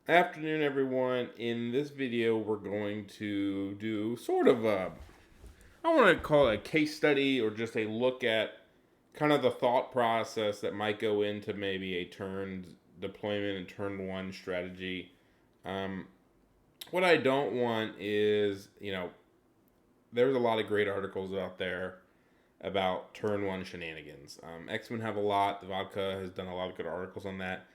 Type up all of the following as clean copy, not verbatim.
Afternoon, everyone. In this video, we're going to do sort of I want to call it a case study or just a look at kind of the thought process that might go into maybe a turn deployment and turn one strategy. Um, what I don't want is, there's a lot of great articles out there about turn one shenanigans. X-Men have a lot. The Vodka has done a lot of good articles on that.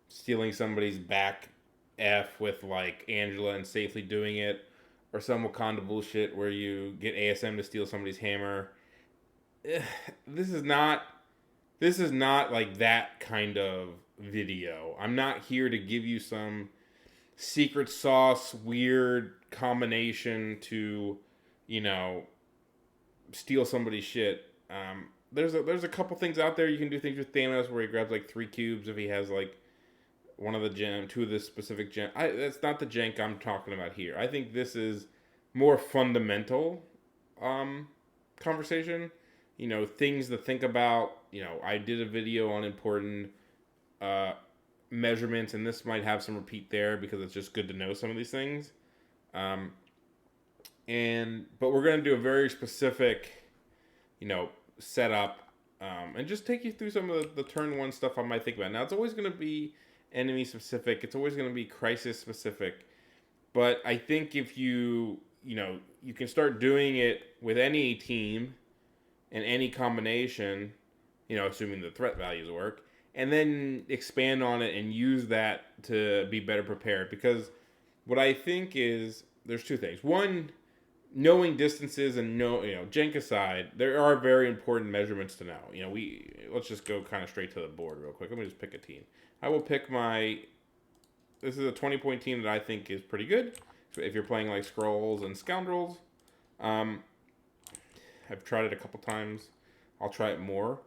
Stealing somebody's back F with like Angela and safely doing it, or some Wakanda bullshit where you get ASM to steal somebody's hammer. This is not like that kind of video. I'm not here to give you some secret sauce weird combination to, you know, steal somebody's shit. There's a couple things out there you can do things with Thanos where he grabs like 3 cubes if he has like one of the two of this specific gem. That's not the jank I'm talking about here. I think this is more fundamental conversation. Things to think about. I did a video on important uh, measurements, and this might have some repeat there because it's just good to know some of these things. Um, but we're gonna do a very specific, setup, and just take you through some of the turn one stuff I might think about. Now it's always gonna be enemy specific. It's always going to be crisis specific. But I think if you can start doing it with any team and any combination, assuming the threat values work, and then expand on it and use that to be better prepared. Because what I think is there's two things. One, knowing distances and jank aside, there are very important measurements to know. Let's just go kind of straight to the board real quick. Let me just pick a team. I will pick this is a 20-point team that I think is pretty good. If you're playing like Scrolls and Scoundrels. I've tried it a couple times. I'll try it more.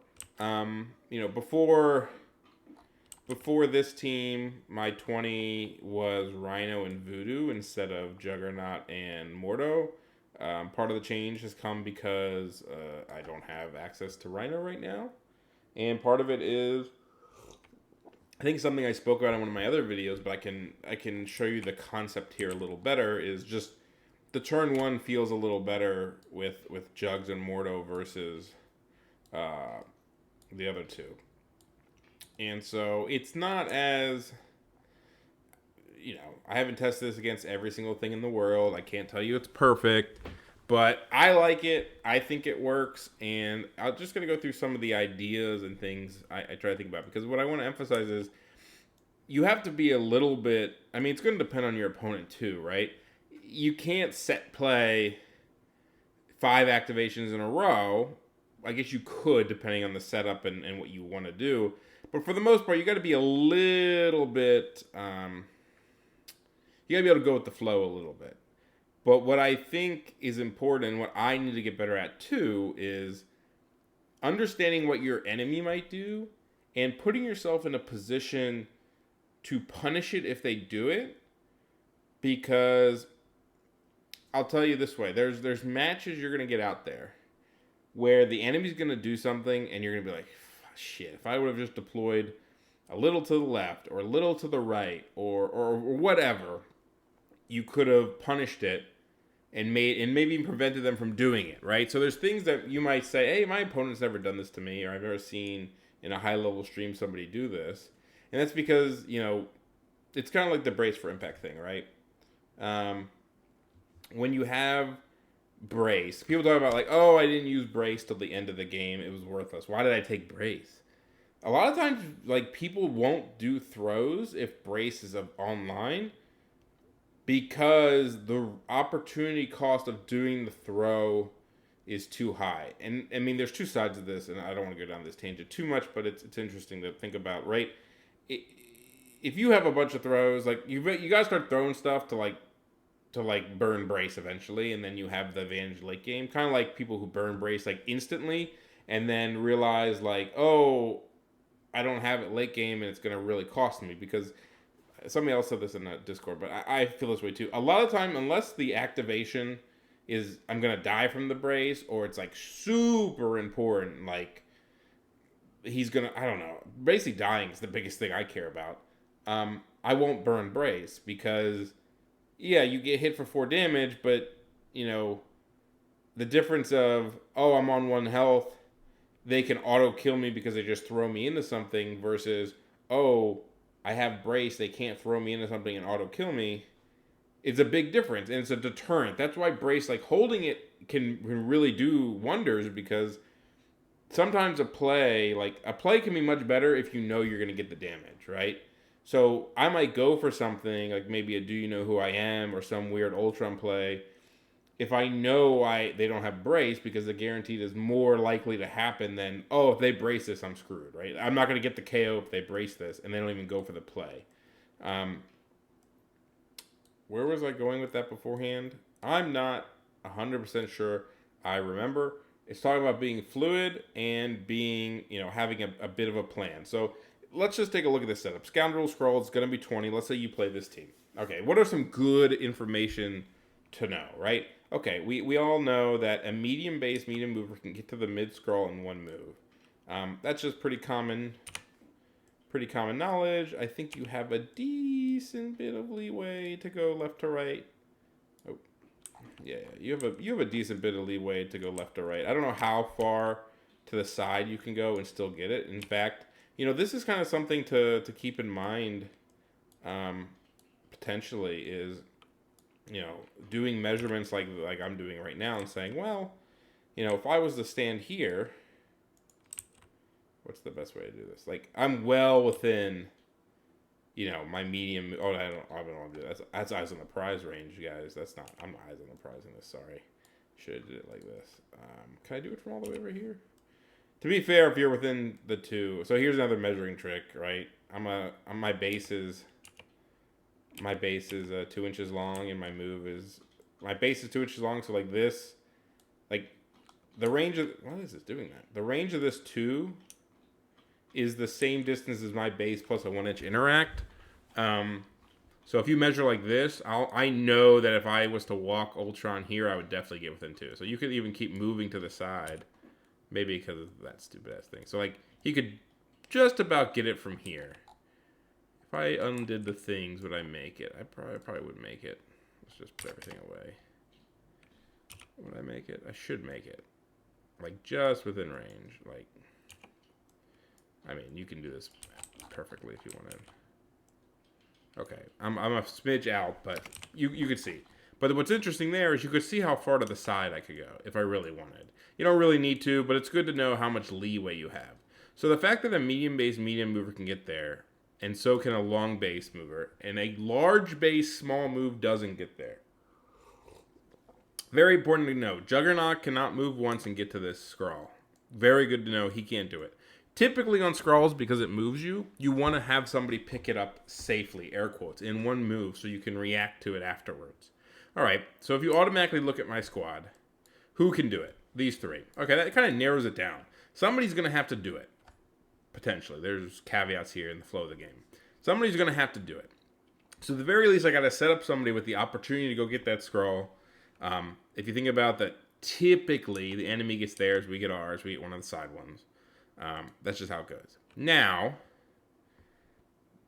Before this team, my 20 was Rhino and Voodoo instead of Juggernaut and Mordo. Part of the change has come because I don't have access to Rhino right now. And part of it is, I think something I spoke about in one of my other videos, but I can show you the concept here a little better, is just the turn one feels a little better with Jugs and Mordo versus the other two. And so it's not as, I haven't tested this against every single thing in the world. I can't tell you it's perfect, but I like it. I think it works. And I'm just going to go through some of the ideas and things I try to think about. Because what I want to emphasize is you have to be a little bit, it's going to depend on your opponent too, right? You can't set play 5 activations in a row. I guess you could, depending on the setup and what you want to do. But for the most part, you got to be a little bit, you got to be able to go with the flow a little bit. But what I think is important, and what I need to get better at too, is understanding what your enemy might do and putting yourself in a position to punish it if they do it. Because I'll tell you this way, there's matches you're going to get out there where the enemy's going to do something and you're going to be like, shit, if I would have just deployed a little to the left or a little to the right or whatever, you could have punished it and maybe even prevented them from doing it, right? So there's things that you might say, hey, my opponent's never done this to me, or I've never seen in a high level stream somebody do this. And that's because, it's kind of like the brace for impact thing, right? When you have brace, people talk about like, oh, I didn't use brace till the end of the game, it was worthless. Why did I take brace? A lot of times, like, people won't do throws if brace is online because the opportunity cost of doing the throw is too high. And there's two sides of this, and I don't want to go down this tangent too much, but it's interesting to think about, right? If you have a bunch of throws, like, you got to start throwing stuff to burn brace eventually, and then you have the advantage late game. Kind of like people who burn brace like instantly and then realize like, oh, I don't have it late game and it's going to really cost me, because somebody else said this in the Discord, but I feel this way too. A lot of time, unless the activation is I'm going to die from the brace or it's like super important, like he's going to, I don't know, basically dying is the biggest thing I care about. I won't burn brace because, yeah, you get hit for 4 damage, but, you know, the difference of, oh, I'm on 1 health, they can auto kill me because they just throw me into something versus, oh, I have brace, they can't throw me into something and auto kill me. It's a big difference, and it's a deterrent. That's why brace, like holding it, can really do wonders because sometimes a play can be much better if you know you're going to get the damage, right? So I might go for something like maybe a Do You Know Who I Am or some weird Ultron play if I know they don't have brace because the guaranteed is more likely to happen than, oh, if they brace this, I'm screwed, right? I'm not going to get the KO if they brace this, and they don't even go for the play. Where was I going with that beforehand? I'm not 100% sure. I remember it's talking about being fluid and being, having a bit of a plan. So let's just take a look at this setup. Scoundrel Scroll is going to be 20. Let's say you play this team. Okay, what are some good information to know, right? Okay, we all know that a medium base, medium mover can get to the mid scroll in 1 move. That's just pretty common knowledge. I think you have a decent bit of leeway to go left to right. Oh, yeah, you have a decent bit of leeway to go left to right. I don't know how far to the side you can go and still get it. In fact, this is kind of something to keep in mind. Potentially is, doing measurements like I'm doing right now and saying, well, if I was to stand here, what's the best way to do this? Like, I'm well within, my medium. Oh, I don't want to do that. That's eyes on the prize range, guys. I'm not eyes on the prize in this. Sorry. Should have did it like this. Can I do it from all the way over here? To be fair, if you're within the 2. So here's another measuring trick, right? My base is 2 inches long, and my base is 2 inches long. So like this, like the range of, why is this doing that? The range of this 2 is the same distance as my base plus a 1 inch interact. So if you measure like this, I know that if I was to walk Ultron here, I would definitely get within 2. So you could even keep moving to the side, maybe because of that stupid ass thing. So like he could just about get it from here. If I undid the things, would I make it? I probably would make it. Let's just put everything away. Would I make it? I should make it. Like just within range. Like, I mean, you can do this perfectly if you wanted. Okay, I'm a smidge out, but you could see. But what's interesting there is you could see how far to the side I could go if I really wanted. You don't really need to, but it's good to know how much leeway you have. So the fact that a medium base medium mover can get there, and so can a long base mover, and a large base small move doesn't get there. Very important to know. Juggernaut cannot move once and get to this scroll. Very good to know he can't do it. Typically on scrolls, because it moves you want to have somebody pick it up safely, air quotes, in 1 move so you can react to it afterwards. All right, so if you automatically look at my squad, who can do it? These 3. Okay, that kind of narrows it down. Somebody's going to have to do it, potentially. There's caveats here in the flow of the game. Somebody's going to have to do it. So at the very least, I got to set up somebody with the opportunity to go get that scroll. If you think about that, typically the enemy gets theirs, we get ours, we get one of the side ones. That's just how it goes. Now,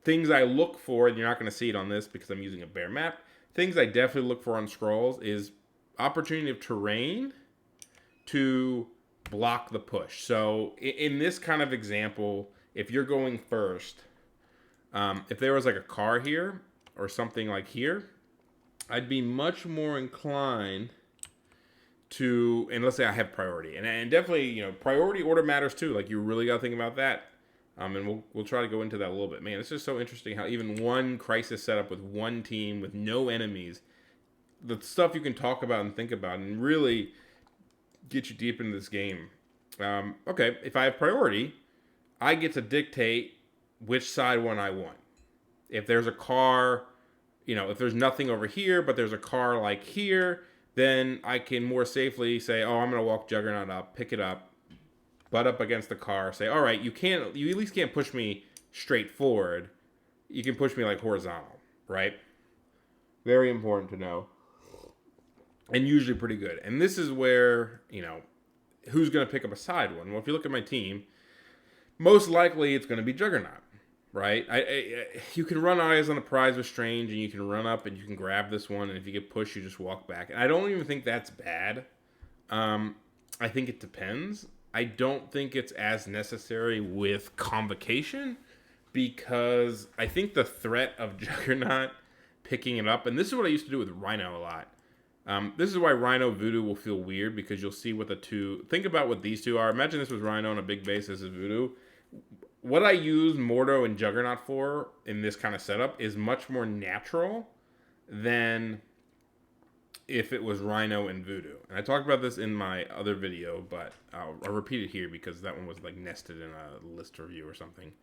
things I look for, and you're not going to see it on this because I'm using a bare map, things I definitely look for on scrolls is opportunity of terrain to block the push. So in this kind of example, if you're going first, if there was like a car here or something like here, I'd be much more inclined to, and let's say I have priority, and definitely, priority order matters too. Like, you really got to think about that. And we'll try to go into that a little bit. Man, it's just so interesting how even one crisis setup with one team with no enemies, the stuff you can talk about and think about and really get you deep into this game. Okay, if I have priority, I get to dictate which side one I want. If there's a car, if there's nothing over here, but there's a car like here, then I can more safely say, oh, I'm going to walk Juggernaut up, pick it up, butt up against the car, say, all right, you at least can't push me straight forward. You can push me like horizontal, right? Very important to know. And usually pretty good. And this is where, who's going to pick up a side one? Well, if you look at my team, most likely it's going to be Juggernaut. right? You can run eyes on the prize with Strange, and you can run up and you can grab this one, and if you get pushed, you just walk back. And I don't even think that's bad. I think it depends. I don't think it's as necessary with Convocation because I think the threat of Juggernaut picking it up, and this is what I used to do with Rhino a lot. This is why Rhino Voodoo will feel weird because you'll see what the two. Think about what these two are. Imagine this was Rhino on a big base. This is Voodoo. What I use Mordo and Juggernaut for in this kind of setup is much more natural than if it was Rhino and Voodoo. And I talked about this in my other video, but I'll repeat it here because that one was like nested in a list review or something.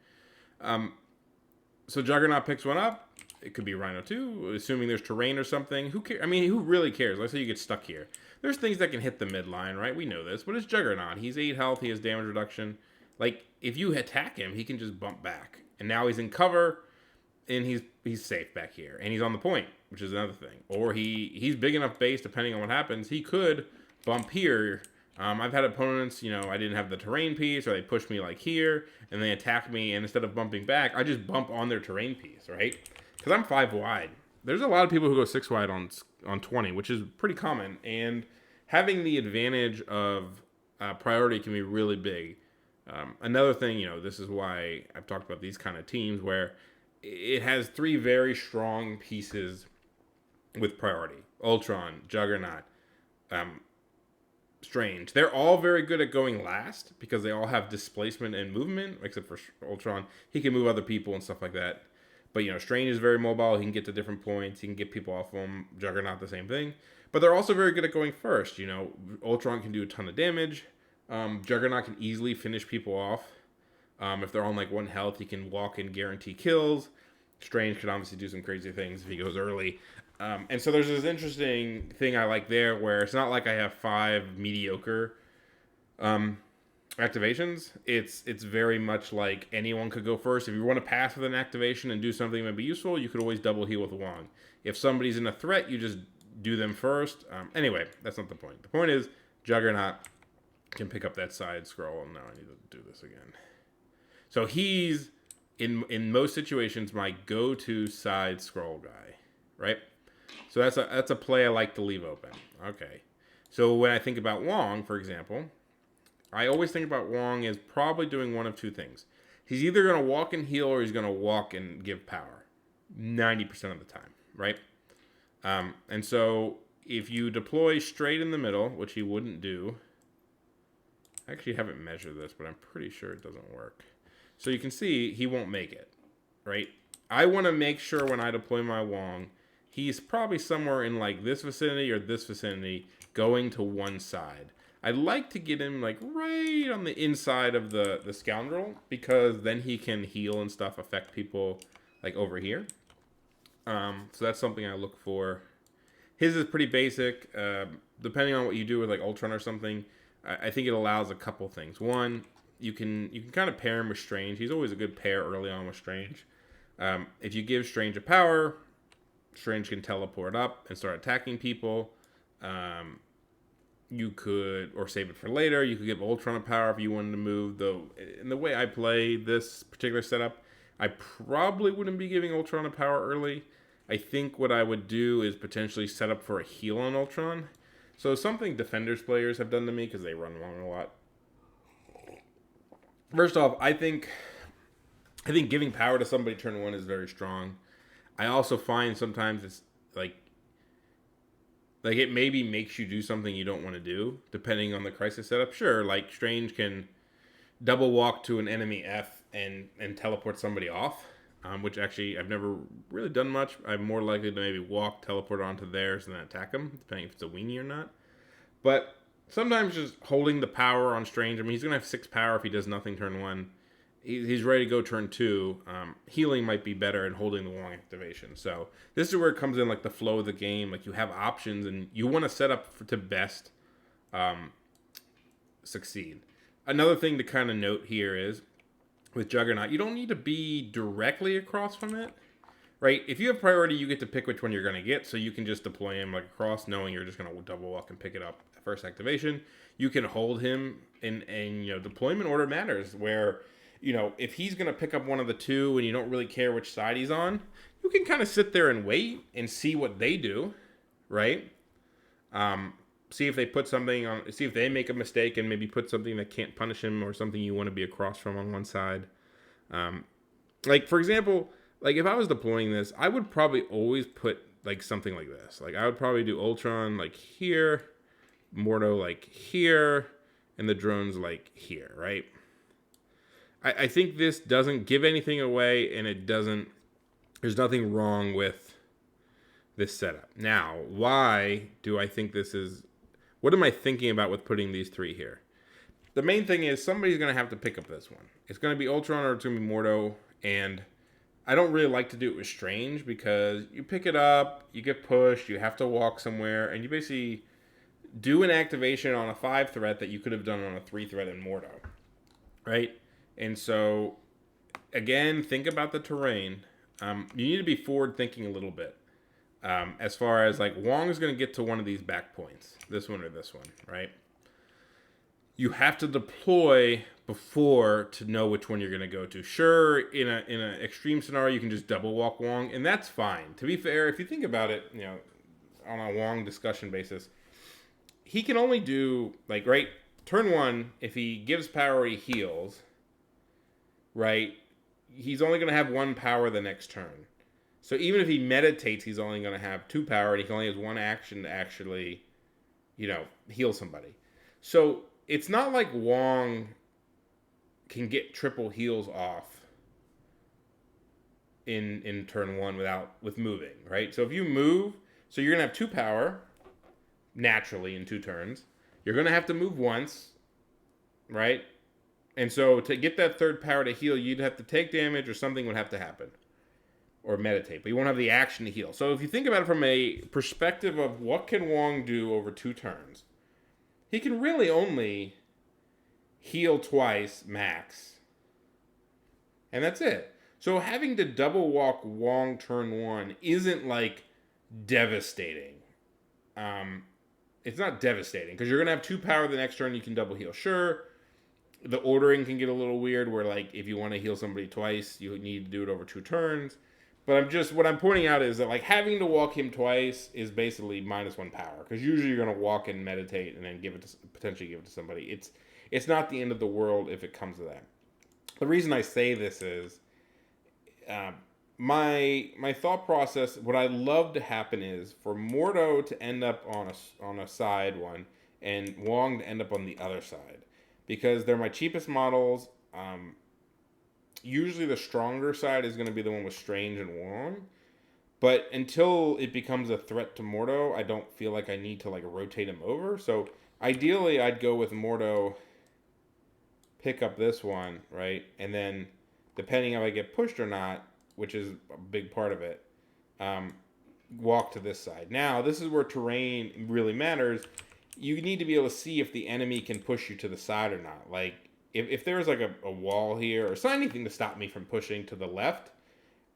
So Juggernaut picks one up. It could be Rhino 2, assuming there's terrain or something. Who cares? I mean, who really cares? Let's say you get stuck here. There's things that can hit the midline, right? We know this. But it's Juggernaut. He's 8 health. He has damage reduction. Like, if you attack him, he can just bump back. And now he's in cover, and he's safe back here. And he's on the point, which is another thing. Or he's big enough base, depending on what happens, he could bump here. I've had opponents, I didn't have the terrain piece, or they push me like here, and they attack me, and instead of bumping back, I just bump on their terrain piece, right? Because I'm 5 wide. There's a lot of people who go 6 wide on 20, which is pretty common, and having the advantage of priority can be really big. Another thing, this is why I've talked about these kind of teams where it has 3 very strong pieces with priority. Ultron, Juggernaut, Strange. They're all very good at going last because they all have displacement and movement, except for Ultron. He can move other people and stuff like that. But, Strange is very mobile. He can get to different points. He can get people off of him. Juggernaut, the same thing. But they're also very good at going first. Ultron can do a ton of damage. Juggernaut can easily finish people off. If they're on, 1 health, he can walk and guarantee kills. Strange can obviously do some crazy things if he goes early. And so there's this interesting thing I like there where it's not like I have 5 mediocre activations. It's very much like anyone could go first. If you want to pass with an activation and do something that might be useful, you could always double heal with Wong. If somebody's in a threat, you just do them first. Anyway, that's not the point. The point is Juggernaut can pick up that side scroll. No, I need to do this again. So he's, in most situations, my go-to side scroll guy, right? So that's a play I like to leave open. Okay. So when I think about Wong, for example, I always think about Wong as probably doing one of 2 things. He's either going to walk and heal or he's going to walk and give power 90% of the time, right? And so if you deploy straight in the middle, which he wouldn't do, I actually haven't measured this, but I'm pretty sure it doesn't work. So you can see he won't make it, right? I want to make sure when I deploy my Wong, he's probably somewhere in this vicinity or this vicinity going to one side. I'd like to get him right on the inside of the scoundrel because then he can heal and stuff, affect people over here. So that's something I look for. His is pretty basic. Depending on what you do with Ultron or something, I think it allows a couple things. One, you can kind of pair him with Strange. He's always a good pair early on with Strange. If you give Strange a power, Strange can teleport up and start attacking people. You could, or save it for later, you could give Ultron a power if you wanted to move. Though, in the way I play this particular setup, I probably wouldn't be giving Ultron a power early. I think what I would do is potentially set up for a heal on Ultron. So something Defenders players have done to me, because they run long a lot. First off, I think giving power to somebody turn 1 is very strong. I also find sometimes it's it maybe makes you do something you don't want to do, depending on the crisis setup. Sure, Strange can double walk to an enemy F and teleport somebody off, which actually I've never really done much. I'm more likely to maybe walk, teleport onto theirs, and then attack them, depending if it's a weenie or not. But sometimes just holding the power on Strange, he's going to have 6 power if he does nothing turn 1. He's ready to go turn 2. Healing might be better in holding the Wong activation. So this is where it comes in the flow of the game. You have options and you want to set up to best succeed. Another thing to kind of note here is with Juggernaut, you don't need to be directly across from it, right? If you have priority, you get to pick which one you're going to get. So you can just deploy him across knowing you're just going to double walk and pick it up at first activation. You can hold him in deployment order matters where you know, if he's going to pick up one of the two and you don't really care which side he's on, you can kind of sit there and wait and see what they do, right? See if they put something on, see if they make a mistake and maybe put something that can't punish him or something you want to be across from on one side. Like, for example, like if I was deploying this, I would probably always put like something like this. Like I would probably do Ultron like here, Mordo like here, and the drones like here, right? I think this doesn't give anything away, and it doesn't, there's nothing wrong with this setup. Now, why do I think this is, what am I thinking about with putting these three here? The main thing is somebody's going to have to pick up this one. It's going to be Ultron or it's going to be Mordo, and I don't really like to do it with Strange because you pick it up, you get pushed, you have to walk somewhere, and you basically do an activation on a 5 threat that you could have done on a 3 threat in Mordo, right? And so, again, think about the terrain. You need to be forward thinking a little bit. As far as like Wong is going to get to one of these back points, this one or this one, right? You have to deploy before to know which one you're going to go to. Sure, in an extreme scenario, you can just double walk Wong, and that's fine. To be fair, if you think about it, you know, on a Wong discussion basis, he can only do like right turn 1 if he gives power, he heals. Right, he's only going to have 1 power the next turn. So even if he meditates, he's only going to have 2 power, and he only has 1 action to actually, you know, heal somebody. So it's not like Wong can get triple heals off in turn 1 with moving, right? So if you move, so you're going to have 2 power naturally in 2 turns. You're going to have to move once, right? And so to get that 3rd power to heal, you'd have to take damage or something would have to happen. Or meditate. But you won't have the action to heal. So if you think about it from a perspective of what can Wong do over 2 turns, he can really only heal twice max. And that's it. So having to double walk Wong turn 1 isn't like devastating. It's not devastating because you're going to have 2 power the next turn, you can double heal. Sure, the ordering can get a little weird where like if you want to heal somebody twice, you need to do it over 2 turns. But what I'm pointing out is that like having to walk him twice is basically -1 power because usually you're going to walk and meditate and then potentially give it to somebody. It's not the end of the world if it comes to that. The reason I say this is my thought process. What I love to happen is for Mordo to end up on a side one and Wong to end up on the other side. Because they're my cheapest models. Usually the stronger side is going to be the one with Strange and Wong. But until it becomes a threat to Mordo, I don't feel like I need to like rotate him over. So ideally I'd go with Mordo, pick up this one, right? And then depending if I get pushed or not, which is a big part of it, walk to this side. Now, this is where terrain really matters. You need to be able to see if the enemy can push you to the side or not. Like, if there's like a wall here or anything to stop me from pushing to the left,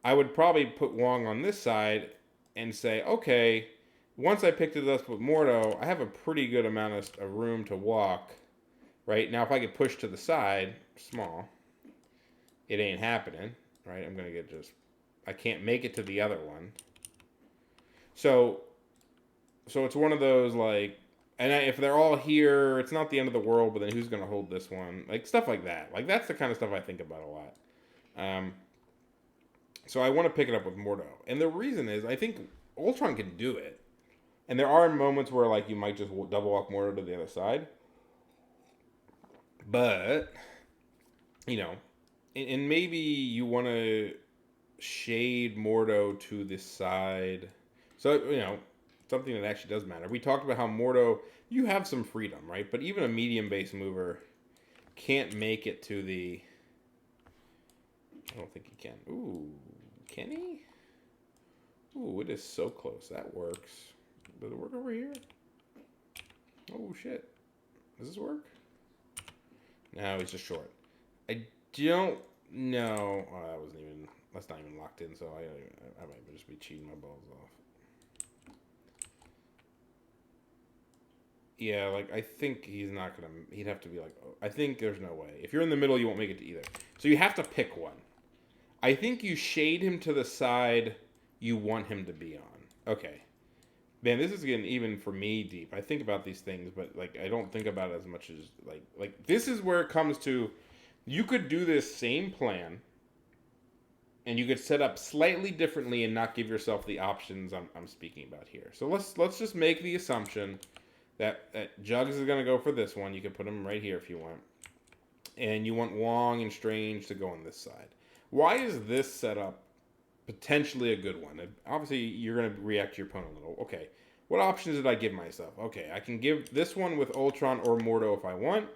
I would probably put Wong on this side and say, okay, once I picked it up with Mordo, I have a pretty good amount of room to walk, right? Now, if I get pushed to the side, small, it ain't happening, right? I'm going to get I can't make it to the other one. So it's one of those like, and if they're all here, it's not the end of the world, but then who's going to hold this one? Like, stuff like that. Like, that's the kind of stuff I think about a lot. So I want to pick it up with Mordo. And the reason is, I think Ultron can do it. And there are moments where, like, you might just double walk Mordo to the other side. But, you know, and maybe you want to shade Mordo to this side. So, you know, something that actually does matter. We talked about how Mordo, you have some freedom, right? But even a medium base mover can't make it to the... I don't think he can. Ooh, can he? Ooh, it is so close. That works. Does it work over here? Oh, shit. Does this work? No, he's just short. I don't know. Oh, that's not even locked in, so I might just be cheating my balls off. Yeah, like I think he's not gonna. He'd have to be like. Oh, I think there's no way. If you're in the middle, you won't make it to either. So you have to pick one. I think you shade him to the side you want him to be on. Okay, man, this is getting even for me deep. I think about these things, but like I don't think about it as much as like this is where it comes to. You could do this same plan, and you could set up slightly differently and not give yourself the options I'm speaking about here. So let's just make the assumption that Jugs is going to go for this one. You can put him right here if you want. And you want Wong and Strange to go on this side. Why is this setup potentially a good one? Obviously, you're going to react to your opponent a little. Okay, what options did I give myself? Okay, I can give this one with Ultron or Mordo if I want.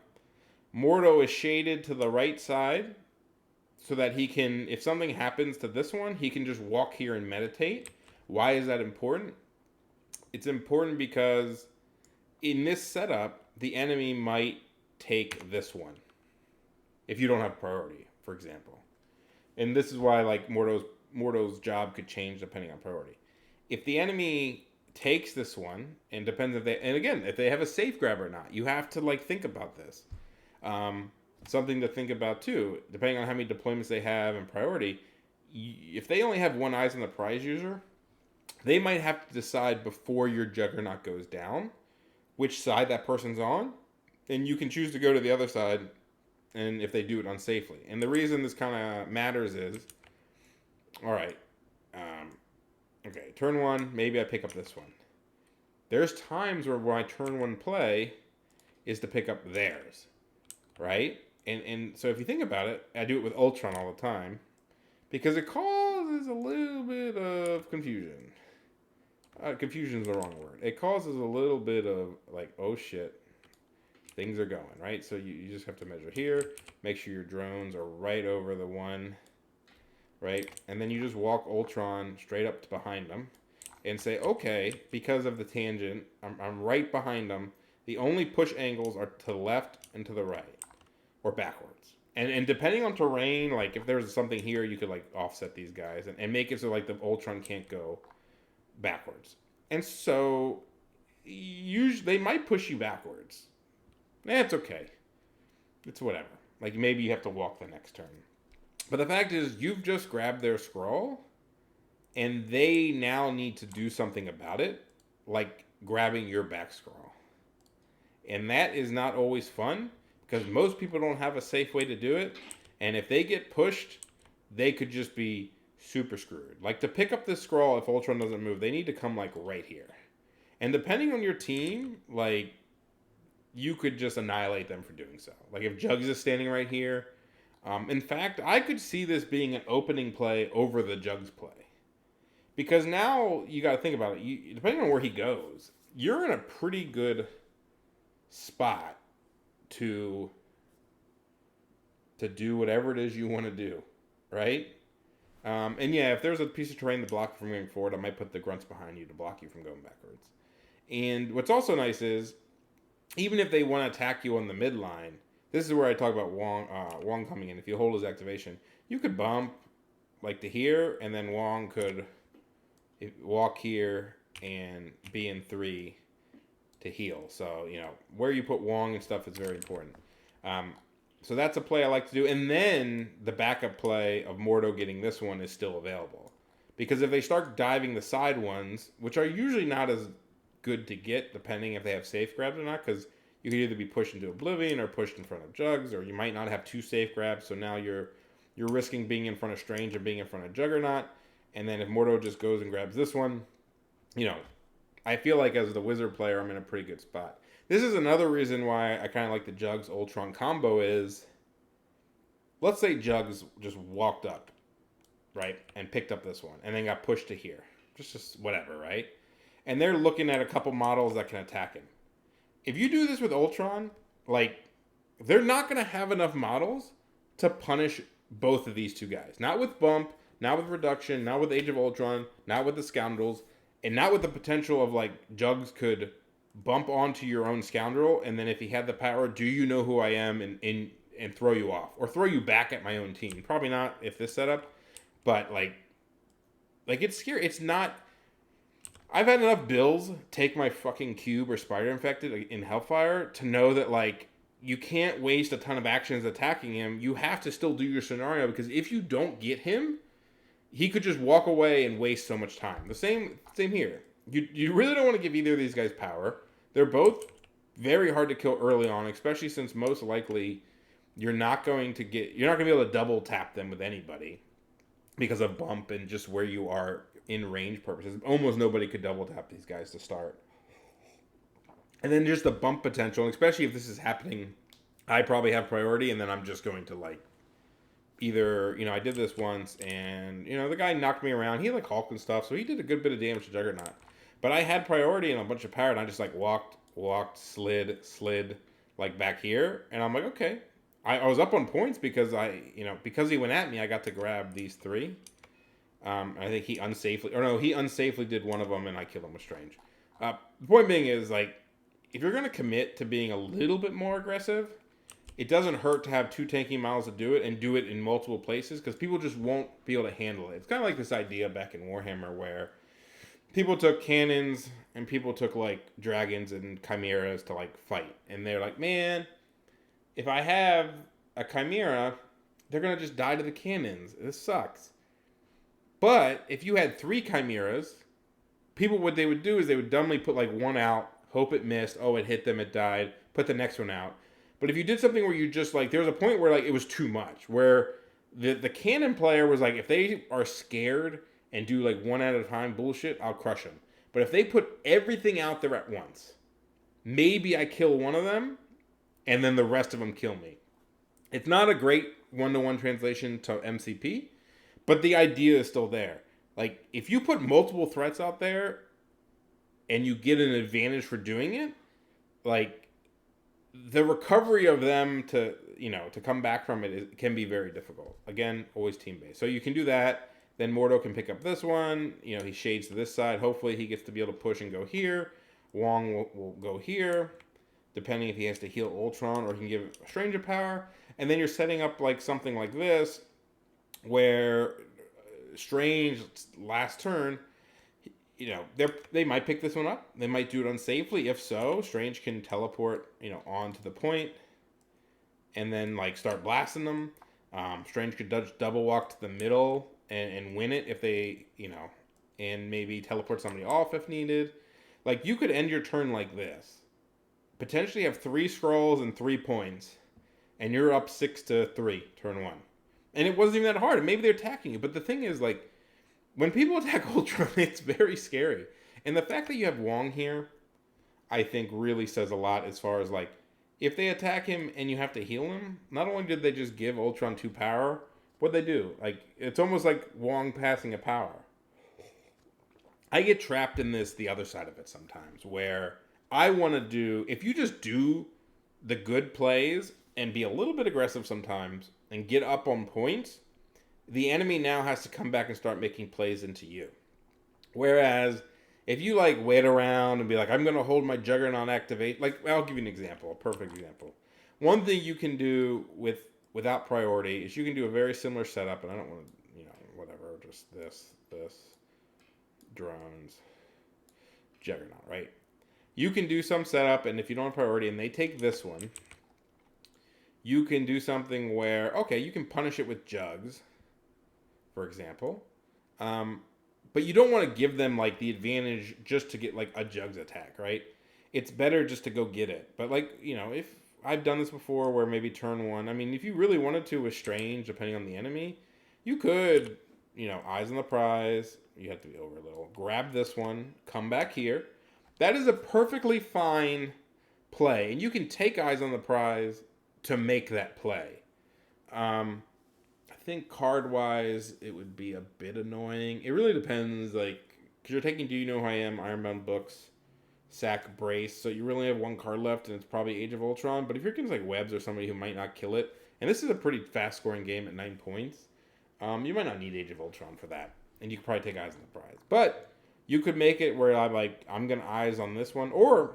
Mordo is shaded to the right side so that he can, if something happens to this one, he can just walk here and meditate. Why is that important? It's important because in this setup, the enemy might take this one if you don't have priority, for example. And this is why like Mordo's job could change depending on priority. If the enemy takes this one, and depends if they, and again, if they have a safe grab or not, you have to like think about this. Something to think about too, depending on how many deployments they have and priority. If they only have one eyes on the prize user, they might have to decide before your Juggernaut goes down which side that person's on, and you can choose to go to the other side, and if they do it unsafely. And the reason this kind of matters is, all right, okay, turn one, maybe I pick up this one. There's times where my turn one play is to pick up theirs, right? And so if you think about it, I do it with Ultron all the time because it causes a little bit of confusion. Confusion is the wrong word. It causes a little bit of like, oh shit, things are going, right? So you just have to measure here, make sure your drones are right over the one, right? And then you just walk Ultron straight up to behind them and say, okay, because of the tangent, I'm right behind them. The only push angles are to the left and to the right. Or backwards. And depending on terrain, like if there's something here, you could like offset these guys and make it so like the Ultron can't go backwards. And so usually they might push you backwards. It's okay. It's whatever. Like maybe you have to walk the next turn. But the fact is you've just grabbed their scroll and they now need to do something about it, like grabbing your back scroll. And that is not always fun. Because most people don't have a safe way to do it. And if they get pushed, they could just be super screwed. Like to pick up this scroll, if Ultron doesn't move, they need to come like right here. And depending on your team, like you could just annihilate them for doing so. Like if Jugs is standing right here. In fact, I could see this being an opening play over the Jugs play. Because now you got to think about it. Depending on where he goes, you're in a pretty good spot to do whatever it is you want to do, right? And yeah, if there's a piece of terrain to block you from going forward, I might put the grunts behind you to block you from going backwards. And what's also nice is, even if they want to attack you on the midline, this is where I talk about Wong coming in. If you hold his activation, you could bump like to here, and then Wong could walk here and be in 3 to heal. So, you know, where you put Wong and stuff is very important. So that's a play I like to do. And then the backup play of Mordo getting this one is still available. Because if they start diving the side ones, which are usually not as good to get, depending if they have safe grabs or not, because you could either be pushed into Oblivion or pushed in front of Jugs, or you might not have 2 safe grabs, so now you're risking being in front of Strange and being in front of Juggernaut. And then if Mordo just goes and grabs this one, you know, I feel like as the Wizard player, I'm in a pretty good spot. This is another reason why I kind of like the Jugs Ultron combo is, let's say Jugs just walked up, right, and picked up this one, and then got pushed to here. Just whatever, right? And they're looking at a couple models that can attack him. If you do this with Ultron, like, they're not going to have enough models to punish both of these two guys. Not with Bump, not with Reduction, not with Age of Ultron, not with the Scoundrels, and not with the potential of, like, Jugs could bump onto your own Scoundrel, and then if he had the power, do you know who I am, and throw you off. Or throw you back at my own team. Probably not if this setup, but, like it's scary. It's not... I've had enough bills take my fucking cube or spider infected in Hellfire to know that like you can't waste a ton of actions attacking him. You have to still do your scenario because if you don't get him, he could just walk away and waste so much time. The same here. You really don't want to give either of these guys power. They're both very hard to kill early on, especially since most likely you're not going to be able to double tap them with anybody because of bump and just where you are in range purposes. Almost nobody could double tap these guys to start. And then just the bump potential, especially if this is happening, I probably have priority, and then I'm just going to like either, I did this once, and the guy knocked me around. He had like Hulk and stuff, so he did a good bit of damage to Juggernaut. But I had priority and a bunch of power, and I just like walked, slid like back here, and I'm like, okay. I was up on points because because he went at me, I got to grab these three. I think he unsafely did one of them, and I killed him with Strange. The point being is, like, if you're going to commit to being a little bit more aggressive, it doesn't hurt to have 2 tanky models to do it and do it in multiple places because people just won't be able to handle it. It's kind of like this idea back in Warhammer where people took cannons and people took, like, dragons and chimeras to, like, fight. And they're like, man, if I have a chimera, they're going to just die to the cannons. This sucks. But if you had 3 chimeras, what they would do is they would dumbly put like one out, hope it missed, oh, it hit them, it died, put the next one out. But if you did something where you just like, there was a point where like it was too much, where the cannon player was like, if they are scared and do like one at a time bullshit, I'll crush them. But if they put everything out there at once, maybe I kill one of them, and then the rest of them kill me. It's not a great one-to-one translation to MCP, but the idea is still there. Like, if you put multiple threats out there and you get an advantage for doing it, like, the recovery of them to come back from it can be very difficult. Again, always team-based. So you can do that. Then Mordo can pick up this one. He shades to this side. Hopefully he gets to be able to push and go here. Wong will go here, depending if he has to heal Ultron or he can give Stranger power. And then you're setting up like something like this, where Strange last turn, they might pick this one up. They might do it unsafely. If so, Strange can teleport, onto the point, and then like start blasting them. Strange could double walk to the middle and win it if they, and maybe teleport somebody off if needed. Like you could end your turn like this, potentially have 3 scrolls and 3 points, and you're up 6-3 turn 1. And it wasn't even that hard. Maybe they're attacking you. But the thing is, like, when people attack Ultron, it's very scary. And the fact that you have Wong here, I think really says a lot as far as, like, if they attack him and you have to heal him, not only did they just give Ultron 2 power, what'd they do? Like, it's almost like Wong passing a power. I get trapped in the other side of it sometimes, where I want to do, if you just do the good plays and be a little bit aggressive sometimes and get up on points, the enemy now has to come back and start making plays into you. Whereas if you like wait around and be like, I'm going to hold my Juggernaut activate, like I'll give you an example, a perfect example. One thing you can do without priority is you can do a very similar setup, and I don't want to, whatever, just this, drones, Juggernaut, right? You can do some setup, and if you don't have priority and they take this one, you can do something where, okay, you can punish it with jugs, for example. But you don't want to give them, like, the advantage just to get, like, a jugs attack, right? It's better just to go get it. But, like, if I've done this before where maybe turn 1, I mean, if you really wanted to with Strange, depending on the enemy, you could, eyes on the prize. You have to be over a little. Grab this one. Come back here. That is a perfectly fine play. And you can take eyes on the prize to make that play. I think card-wise, it would be a bit annoying. It really depends, like, because you're taking Do You Know Who I Am, Ironbound Books, Sack, Brace, so you really have 1 card left, and it's probably Age of Ultron. But if you're against, like, Webs or somebody who might not kill it, and this is a pretty fast-scoring game at 9 points, you might not need Age of Ultron for that. And you could probably take eyes on the prize. But you could make it where I'm going to eyes on this one, or,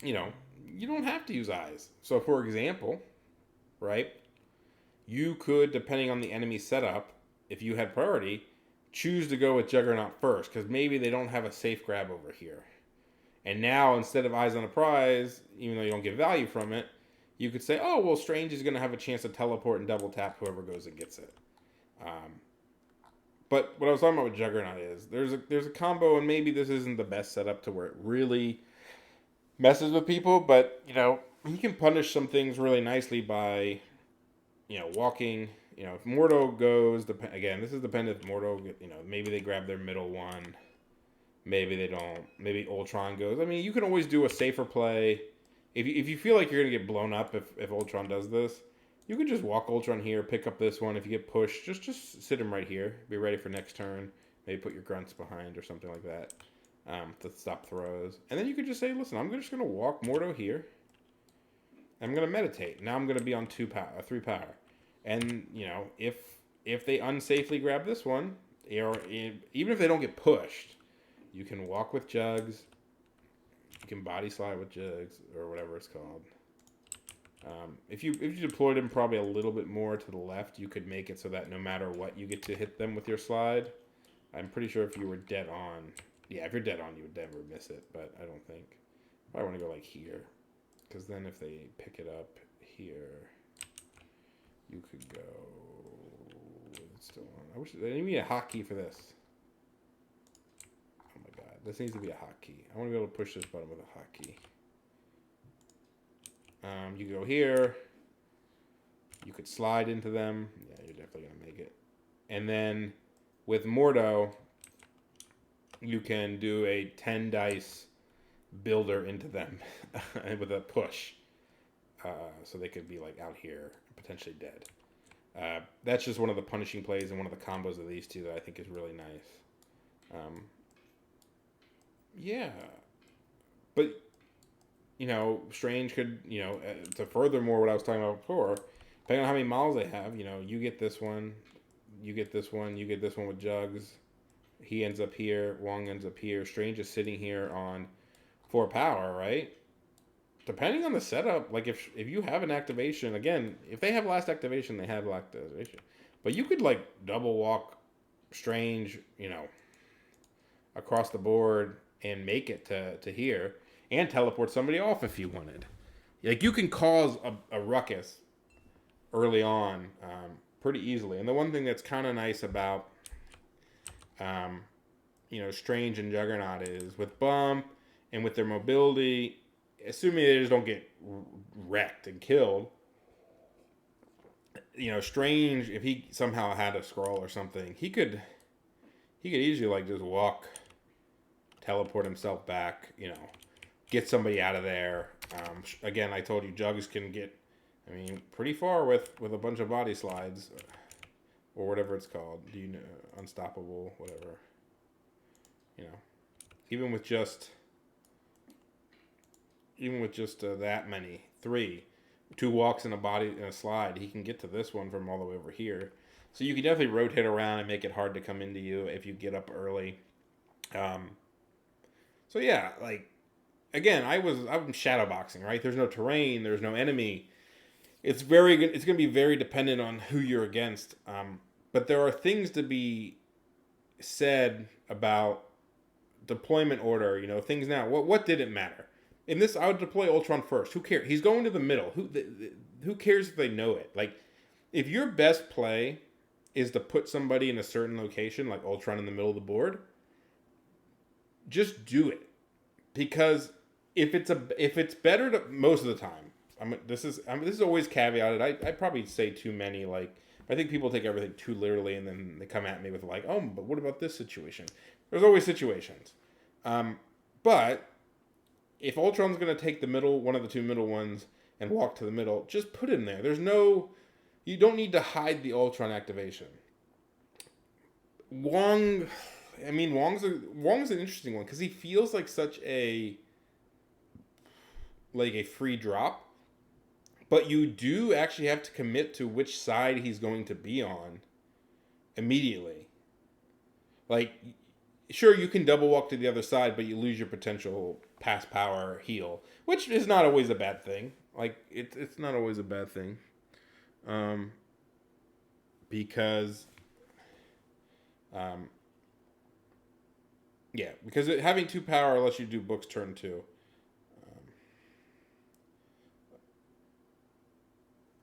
you don't have to use eyes. So, for example, right, you could, depending on the enemy setup, if you had priority, choose to go with Juggernaut first because maybe they don't have a safe grab over here. And now, instead of Eyes on a Prize, even though you don't get value from it, you could say, oh, well, Strange is going to have a chance to teleport and double tap whoever goes and gets it. But what I was talking about with Juggernaut is there's a combo, and maybe this isn't the best setup to where it really messes with people, but, he can punish some things really nicely by, walking. If Mordo goes, again, this is dependent if Mordo, maybe they grab their middle one. Maybe they don't. Maybe Ultron goes. I mean, you can always do a safer play. If you feel like you're going to get blown up if Ultron does this, you can just walk Ultron here, pick up this one. If you get pushed, just sit him right here. Be ready for next turn. Maybe put your grunts behind or something like that to stop throws. And then you could just say, listen, I'm just going to walk Mordo here. I'm going to meditate. Now I'm going to be on 3 power. And, if they unsafely grab this one, or even if they don't get pushed, you can walk with Jugs. You can body slide with Jugs, or whatever it's called. If you deployed them probably a little bit more to the left, you could make it so that no matter what, you get to hit them with your slide. I'm pretty sure if you were dead on, if you're dead on, you would never miss it, but I don't think. I want to go like here, because then if they pick it up here, you could go. It's still on. I wish they need a hotkey for this. Oh my god, this needs to be a hotkey. I want to be able to push this button with a hotkey. You go here. You could slide into them. Yeah, you're definitely going to make it. And then with Mordo, you can do a 10 dice builder into them with a push. So they could be like out here, potentially dead. That's just one of the punishing plays and one of the combos of these two that I think is really nice. Yeah. But Strange could, to furthermore what I was talking about before, depending on how many models they have, you get this one, you get this one, you get this one with Jugs. He ends up here, Wong ends up here. Strange is sitting here on 4 power, right? Depending on the setup, like if you have an activation, again, if they have last activation, they have last activation. But you could like double walk Strange, across the board and make it to here. And teleport somebody off if you wanted. Like, you can cause a ruckus early on pretty easily. And the one thing that's kind of nice about, Strange and Juggernaut is with Bump and with their mobility, assuming they just don't get wrecked and killed, Strange, if he somehow had a scroll or something, he could easily, like, just walk, teleport himself back, get somebody out of there. Again, I told you Jugs can get, pretty far with a bunch of body slides, or whatever it's called. Unstoppable, whatever. Even with just that many, 2 walks in a body and a slide, he can get to this one from all the way over here. So you can definitely rotate around and make it hard to come into you if you get up early. So yeah, like. Again, I'm shadowboxing, right? There's no terrain, there's no enemy. It's going to be very dependent on who you're against. But there are things to be said about deployment order. Things now. What did it matter? In this, I would deploy Ultron first. Who cares? He's going to the middle. Who cares if they know it? Like, if your best play is to put somebody in a certain location, like Ultron in the middle of the board, just do it. Because if it's better to most of the time, this is always caveated. I probably say too many. Like, I think people take everything too literally, and then they come at me with like, oh, but what about this situation? There's always situations. But if Ultron's gonna take one of the 2 middle ones, and walk to the middle, just put him there. You don't need to hide the Ultron activation. Wong's an interesting one because he feels like such a free drop, but you do actually have to commit to which side he's going to be on immediately. Like, sure, you can double walk to the other side, but you lose your potential pass power heal, which is not always a bad thing. Like, it's not always a bad thing, because Yeah, because having 2 power lets you do books turn 2.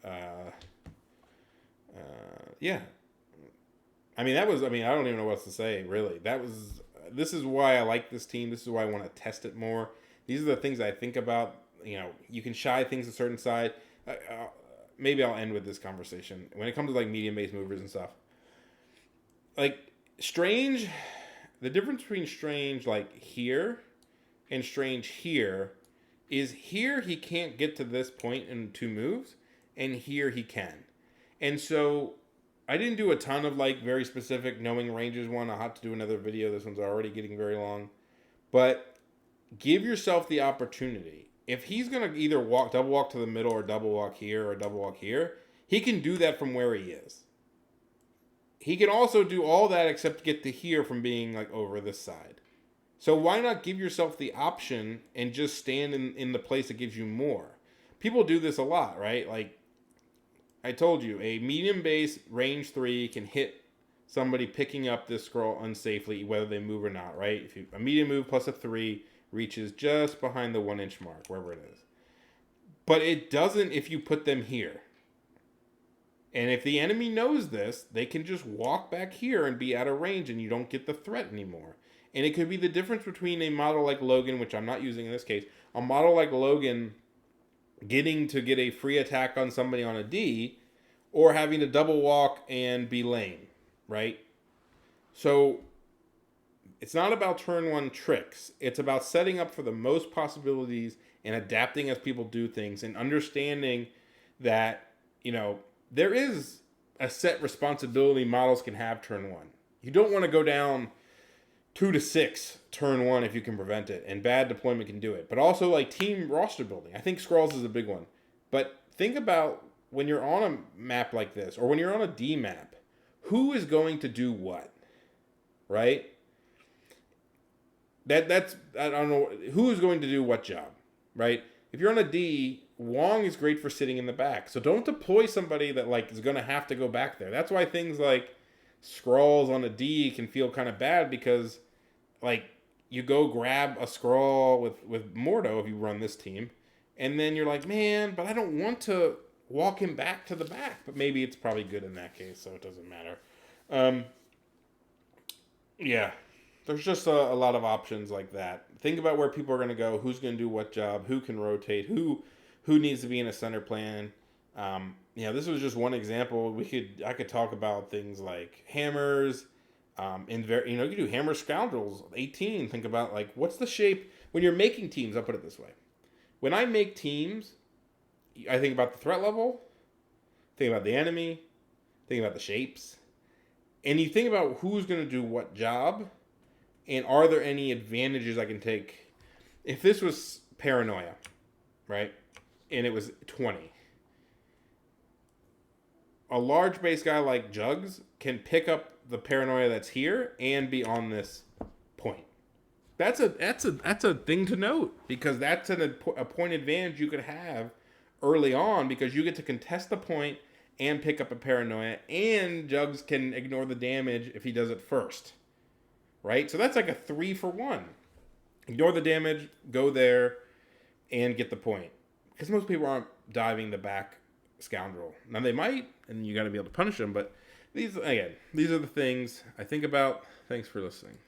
Uh, yeah. I mean, that was. I mean, I don't even know what else to say. Really, that was. This is why I like this team. This is why I want to test it more. These are the things I think about. You know, you can shy things a certain side. Maybe I'll end with this conversation when it comes to like medium base movers and stuff. Like Strange, the difference between Strange like here and Strange here is here he can't get to this point in 2 moves, and here he can. And so I didn't do a ton of like very specific knowing ranges one. I'll have to do another video. This one's already getting very long. But give yourself the opportunity. If he's going to either double walk to the middle or double walk here or double walk here, he can do that from where he is. He can also do all that except get to here from being like over this side. So why not give yourself the option and just stand in the place that gives you more? People do this a lot, right? Like I told you, a medium base range 3 can hit somebody picking up this scroll unsafely, whether they move or not, right? If a medium move plus a 3 reaches just behind the 1 inch mark, wherever it is. But it doesn't if you put them here. And if the enemy knows this, they can just walk back here and be out of range and you don't get the threat anymore. And it could be the difference between a model like Logan, which I'm not using in this case, a model like Logan getting to get a free attack on somebody on a D, or having to double walk and be lame, right? So it's not about turn 1 tricks. It's about setting up for the most possibilities and adapting as people do things and understanding that, you know, there is a set responsibility models can have turn 1. You don't want to go down 2 to 6 turn 1 if you can prevent it, and bad deployment can do it. But also like team roster building. I think Scrolls is a big one. But think about when you're on a map like this, or when you're on a D map, who is going to do what, right? That's I don't know who is going to do what job, right? If you're on a D, Wong is great for sitting in the back. So don't deploy somebody that like is going to have to go back there. That's why things like Scrolls on a D can feel kind of bad, because like you go grab a Scroll with Mordo if you run this team, and then you're like, man, but I don't want to walk him back to the back. But maybe it's probably good in that case, so it doesn't matter. Yeah, there's just a lot of options like that. Think about where people are going to go, who's going to do what job, who can rotate, who needs to be in a center plan. This was just one example. I could talk about things like hammers. You could do hammer scoundrels 18. Think about like what's the shape when you're making teams. I'll put it this way: when I make teams, I think about the threat level, think about the enemy, think about the shapes, and you think about who's going to do what job, and are there any advantages I can take. If this was paranoia, right, and it was 20. A large base guy like Jugs can pick up the paranoia that's here and be on this point. That's a thing to note, because that's a point advantage you could have early on, because you get to contest the point and pick up a paranoia, and Jugs can ignore the damage if he does it first, right? So that's like a 3-for-1. Ignore the damage, go there, and get the point, because most people aren't diving the back scoundrel. Now they might, and you got to be able to punish them, but these are the things I think about. Thanks for listening.